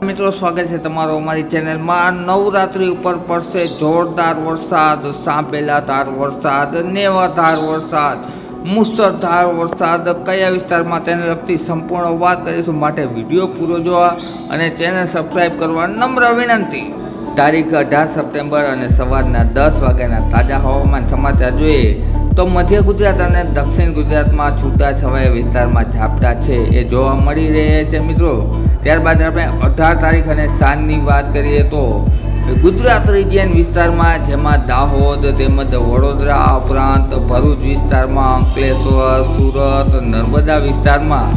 મિત્રો સ્વાગત છે તમારો અમારી ચેનલમાં। નવરાત્રી ઉપર પડશે જોરદાર વરસાદ, સાંભેલાધાર વરસાદ, નેવાધાર વરસાદ, મુસળધાર વરસાદ, કયા વિસ્તારમાં તેને લગતી સંપૂર્ણ વાત કરીશું। માટે વિડીયો પૂરો જોવા અને ચેનલ સબસ્ક્રાઈબ કરવા નમ્ર વિનંતી। તારીખ 18 સપ્ટેમ્બર અને સવારના 10 વાગ્યાના તાજા હવામાન સમાચાર જોઈએ તો મધ્ય ગુજરાત અને દક્ષિણ ગુજરાતમાં છૂટાછવાયા વિસ્તારમાં ઝાપટા છે એ જોવા મળી રહ્યા છે મિત્રો। ત્યારબાદ આપણે 18 તારીખ અને સાંજની વાત કરીએ તો ગુજરાત રિજિયન વિસ્તારમાં જેમાં દાહોદ તેમજ વડોદરા ઉપરાંત ભરૂચ વિસ્તારમાં, અંકલેશ્વર, સુરત, નર્મદા વિસ્તારમાં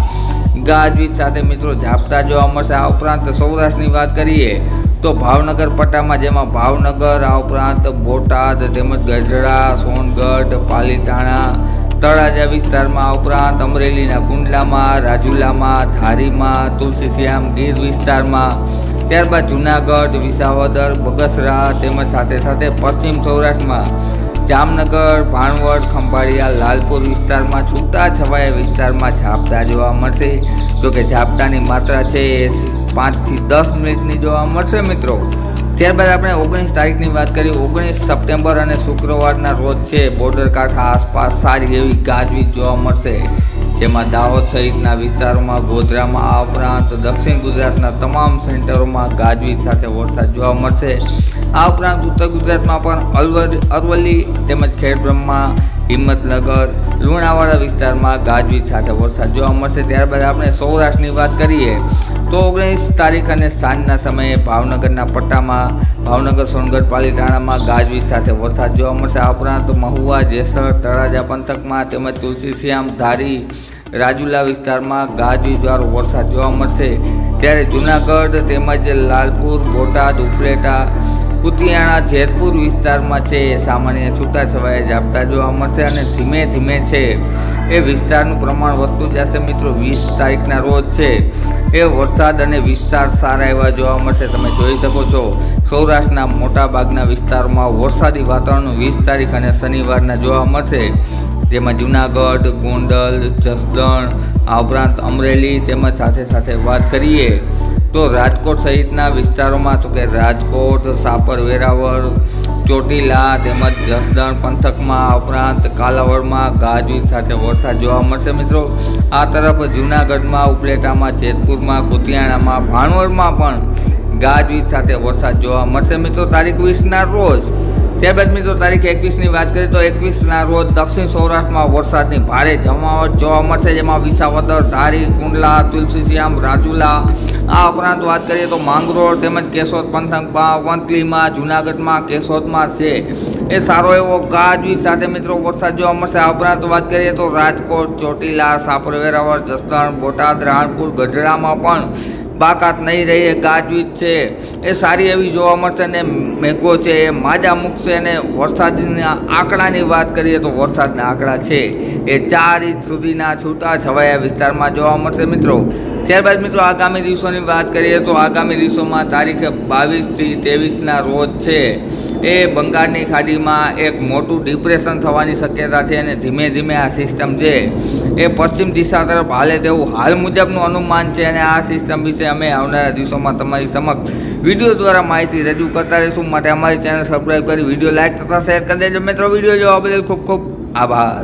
ગાજવીજ સાથે મિત્રો ઝાપટા જોવા મળશે। આ ઉપરાંત સૌરાષ્ટ્રની વાત કરીએ તો ભાવનગર પટ્ટામાં જેમાં ભાવનગર, આ ઉપરાંત બોટાદ તેમજ ગઢડા, સોનગઢ, પાલીતાણા, તળાજા વિસ્તારમાં, આ ઉપરાંત અમરેલીના કુંડલામાં, રાજુલામાં, ધારીમાં, તુલસીશ્યામ ગીર વિસ્તારમાં, ત્યારબાદ જૂનાગઢ, વિસાવદર, બગસરા તેમજ સાથે સાથે પશ્ચિમ સૌરાષ્ટ્રમાં જામનગર, ભાણવડ, ખંભાળિયા, લાલપુર વિસ્તારમાં છૂટાછવાયા વિસ્તારમાં ઝાપટા જોવા મળશે। જોકે ઝાપટાની માત્રા છે 5 થી 10 મિનિટની જોવા મળશે મિત્રો। ત્યારબાદ આપણે 19 તારીખની વાત કરીએ। 19 સપ્ટેમ્બર અને શુક્રવારના રોજ છે બોર્ડર કાંઠા આસપાસ સારી એવી ગાજવીજ જોવા મળશે, જેમાં દાહોદ સહિતના વિસ્તારોમાં, ગોધરામાં, આ ઉપરાંત દક્ષિણ ગુજરાતના તમામ સેન્ટરોમાં ગાજવીજ સાથે વરસાદ જોવા મળશે। આ ઉપરાંત ઉત્તર ગુજરાતમાં પણ અરવલ્લી તેમજ ખેડબ્રહ્મા, હિંમતનગર, લુણાવાડા વિસ્તારમાં ગાજવીજ સાથે વરસાદ જોવા મળશે। ત્યારબાદ આપણે સૌરાષ્ટ્રની વાત કરીએ તો 19 તારીખ અને સાંજના સમયે ભાવનગરના પટ્ટામાં, ભાવનગર, સોનગઢ, પાલીતાણામાં ગાજવીજ સાથે વરસાદ જોવા મળશે। આ ઉપરાંત મહુવા, જેસર, તળાજા પંથકમાં તેમજ તુલસીશ્યામ, ધારી, રાજુલા વિસ્તારમાં ગાજવીજવાળો વરસાદ જોવા મળશે। ત્યારે જૂનાગઢ તેમજ લાલપુર, બોટાદ, ઉપલેટા, કુતિયાણા, જેતપુર વિસ્તારમાં છે એ સામાન્ય છૂટાછવાયા ઝાપટા જોવા મળશે અને ધીમે ધીમે છે એ વિસ્તારનું પ્રમાણ વધતું જશે મિત્રો। 20 તારીખના રોજ છે એ વરસાદ અને વિસ્તાર સારા એવા જોવા મળશે। તમે જોઈ શકો છો સૌરાષ્ટ્રના મોટાભાગના વિસ્તારોમાં વરસાદી વાતાવરણ 20 તારીખ અને શનિવારના જોવા મળશે, જેમાં જૂનાગઢ, ગોંડલ, જસદણ, આ ઉપરાંત અમરેલી તેમજ સાથે સાથે વાત કરીએ તો રાજકોટ સહિતના વિસ્તારોમાં તો કે રાજકોટ, સાપર, વેરાવળ, ચોટીલા તેમજ જસદણ પંથકમાં, આ ઉપરાંત કાલાવડમાં ગાજવીજ સાથે વરસાદ જોવા મળશે મિત્રો। આ તરફ જૂનાગઢમાં, ઉપલેટામાં, જેતપુરમાં, કુતિયાણામાં, ભાણવડમાં પણ ગાજવીજ સાથે વરસાદ જોવા મળશે મિત્રો તારીખ 20ના રોજ। ત્યારબાદ મિત્રો તારીખ 21ની વાત કરીએ તો 21ના રોજ દક્ષિણ સૌરાષ્ટ્રમાં વરસાદની ભારે જમાવટ જોવા મળશે, જેમાં વિસાવદર, ધારી, કુંડલા, તુલસીશ્યામ, રાજુલા, આ ઉપરાંત વાત કરીએ તો માંગરોળ તેમજ કેશોદ પંથકમાં, વંથલીમાં, જૂનાગઢમાં, કેશોદમાં છે એ સારો એવો ગાજવીજ સાથે મિત્રો વરસાદ જોવા મળશે। આ ઉપરાંત વાત કરીએ તો રાજકોટ, ચોટીલા, સાપર, વેરાવળ, જસદણ, બોટાદ, રાણપુર, ગઢડામાં પણ બાકાત નહીં રહી એ ગાજવીજ છે એ સારી એવી જોવા મળશે અને મેઘો છે એ માજા મૂકશે। અને વરસાદના આંકડાની વાત કરીએ તો વરસાદના આંકડા છે એ 4 ઇંચ સુધીના છૂટા છવાયા વિસ્તારમાં જોવા મળશે મિત્રો। ત્યારબાદ મિત્રો આગામી દિવસોની વાત કરીએ તો આગામી દિવસોમાં તારીખ 22 થી 23ના રોજ છે એ બંગાળની ખાડીમાં એક મોટું ડિપ્રેશન થવાની શક્યતા છે અને ધીમે ધીમે આ સિસ્ટમ છે એ પશ્ચિમ દિશા તરફ હાલે તેવું હાલ મુજબનું અનુમાન છે અને આ સિસ્ટમ વિશે અમે આવનારા દિવસોમાં તમારી સમક્ષ વિડીયો દ્વારા માહિતી રજૂ કરતા રહીશું। માટે અમારી ચેનલ સબસ્ક્રાઈબ કરી વિડીયો લાઇક તથા શેર કરી દેજો મિત્રો। વિડીયો જોવા બદલ ખૂબ ખૂબ આભાર।